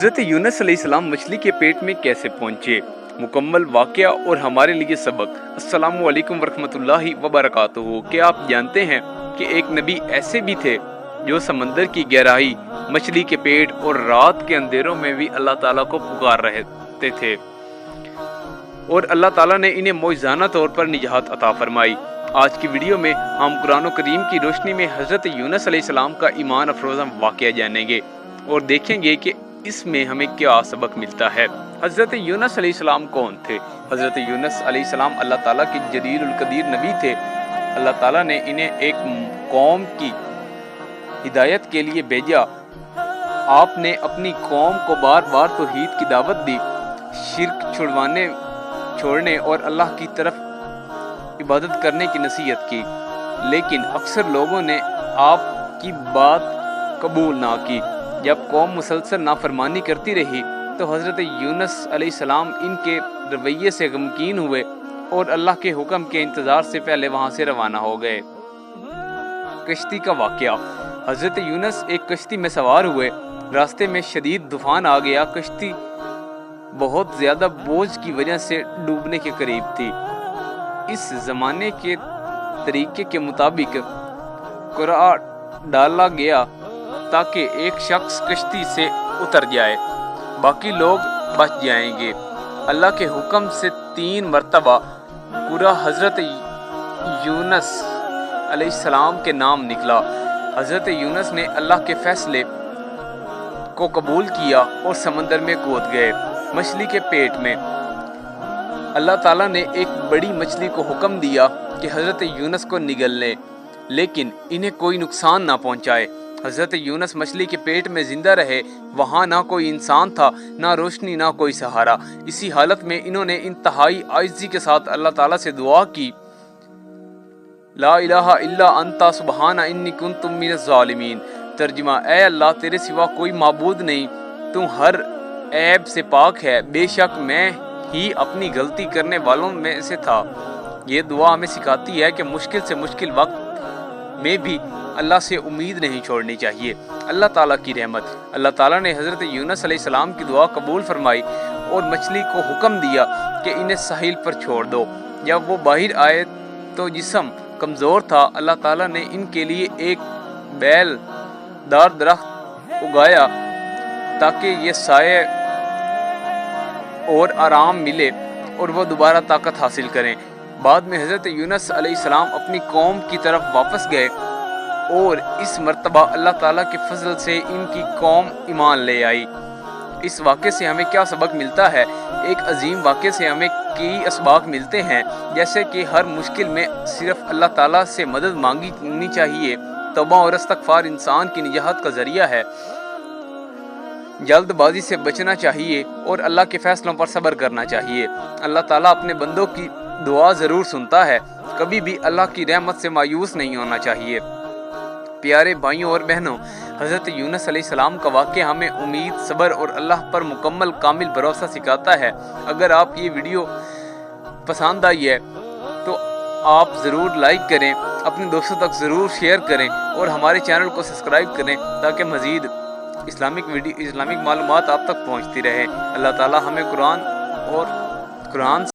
हज़रत यूनुस अलैहिस्सलाम मछली के पेट में कैसे पहुंचे, मुकम्मल वाक़या और हमारे लिए सबक। अस्सलामु अलैकुम वरहमतुल्लाहि वबरकातुहू। क्या आप जानते हैं कि एक नबी ऐसे भी थे जो समंदर की गहराई, मछली के पेट और रात के अंधेरों में भी अल्लाह ताला को पुकार रहे थे और अल्लाह ताला ने इन्हें मौजज़ाना तौर पर निजात अता फरमाई। आज की वीडियो में हम कुरान करीम की रोशनी में हज़रत यूनुस अलैहिस्सलाम का ईमान अफरोज़ा वाक़या जानेंगे और देखेंगे कि इसमें हमें क्या सबक मिलता है। हज़रत यूनुस अलैहिस्सलाम कौन थे? हज़रत यूनुस अलैहिस्सलाम अल्लाह ताला के जलीलुल कदीर नबी थे। अल्लाह ताला ने इन्हें एक कौम की हिदायत के लिए भेजा। आपने अपनी कौम को बार बार तौहीद की दावत दी, शिर्क छोड़ने और अल्लाह की तरफ इबादत करने की नसीहत की, लेकिन अक्सर लोगों ने आपकी बात कबूल ना की। जब कौम मुसलसल नाफरमानी करती रही तो हज़रत यूनुस अलैहिस्सलाम इनके रवैये से गमगीन हुए और अल्लाह के हुक्म के इंतज़ार से पहले वहाँ से रवाना हो गए। कश्ती का वाक़या। हज़रत यूनुस एक कश्ती में सवार हुए। रास्ते में शदीद तूफ़ान आ गया। कश्ती बहुत ज़्यादा बोझ की वजह से डूबने के करीब थी। इस ज़माने के तरीके के मुताबिक कुरा डाला गया ताकि एक शख्स कश्ती से उतर जाए, बाकी लोग बच जाएंगे। अल्लाह के हुक्म से 3 मरतबा कुरा हज़रत यूनुस अलैहिस्सलाम के नाम निकला। हज़रत यूनुस ने अल्लाह के फैसले को कबूल किया और समंदर में कूद गए। मछली के पेट में अल्लाह ताला ने एक बड़ी मछली को हुक्म दिया कि हज़रत यूनुस को निगल ले, लेकिन इन्हें कोई नुकसान ना पहुंचाए। हज़रत यूनुस मछली के पेट में जिंदा रहे। वहाँ ना कोई इंसान था, ना रोशनी, ना कोई सहारा। इसी हालत में इन्होंने इंतहाई आजिज़ी के साथ अल्लाह ताला से दुआ की, ला इलाहा इल्ला अंता सुबहाना इन्नी कुन्तु मिनज़ ज़ालिमीन। तर्जुमा, ऐ अल्लाह तेरे सिवा कोई माबूद नहीं, तू हर ऐब से पाक है, बेशक मैं ही अपनी गलती करने वालों में से था। ये दुआ हमें सिखाती है कि मुश्किल से मुश्किल वक्त में भी अल्लाह से उम्मीद नहीं छोड़नी चाहिए। अल्लाह ताला की रहमत। अल्लाह ताला ने हज़रत यूनुस अलैहिस्सलाम की दुआ कबूल फरमाई और मछली को हुक्म दिया कि इन्हें साहिल पर छोड़ दो। जब वो बाहर आए तो जिस्म कमज़ोर था। अल्लाह ताला ने इनके लिए एक बेलदार दरख्त उगाया ताकि ये साए और आराम मिले और वो दोबारा ताकत हासिल करें। बाद में हज़रत यूनुस अलैहिस्सलाम अपनी कौम की तरफ वापस गए और इस मर्तबा अल्लाह ताला के फजल से इनकी कौम ईमान ले आई। इस वाक़े से हमें क्या सबक मिलता है? एक अजीम वाक़े से हमें कई असबाक मिलते हैं, जैसे कि हर मुश्किल में सिर्फ अल्लाह ताला से मदद मांगनी चाहिए। तौबा और इस्तिग़फ़ार इंसान की निजात का ज़रिया है। जल्दबाजी से बचना चाहिए और अल्लाह के फ़ैसलों पर सब्र करना चाहिए। अल्लाह ताला अपने बंदों की दुआ ज़रूर सुनता है। कभी भी अल्लाह की रहमत से मायूस नहीं होना चाहिए। प्यारे भाइयों और बहनों, हज़रत यूनुस अलैहिस्सलाम का वाक़या हमें उम्मीद, सब्र और अल्लाह पर मुकम्मल कामिल भरोसा सिखाता है। अगर आप ये वीडियो पसंद आई है तो आप ज़रूर लाइक करें, अपने दोस्तों तक ज़रूर शेयर करें और हमारे चैनल को सब्सक्राइब करें ताकि मज़ीद इस्लामिक मालूमात आप तक पहुँचती रहे। अल्लाह ताला हमें कुरान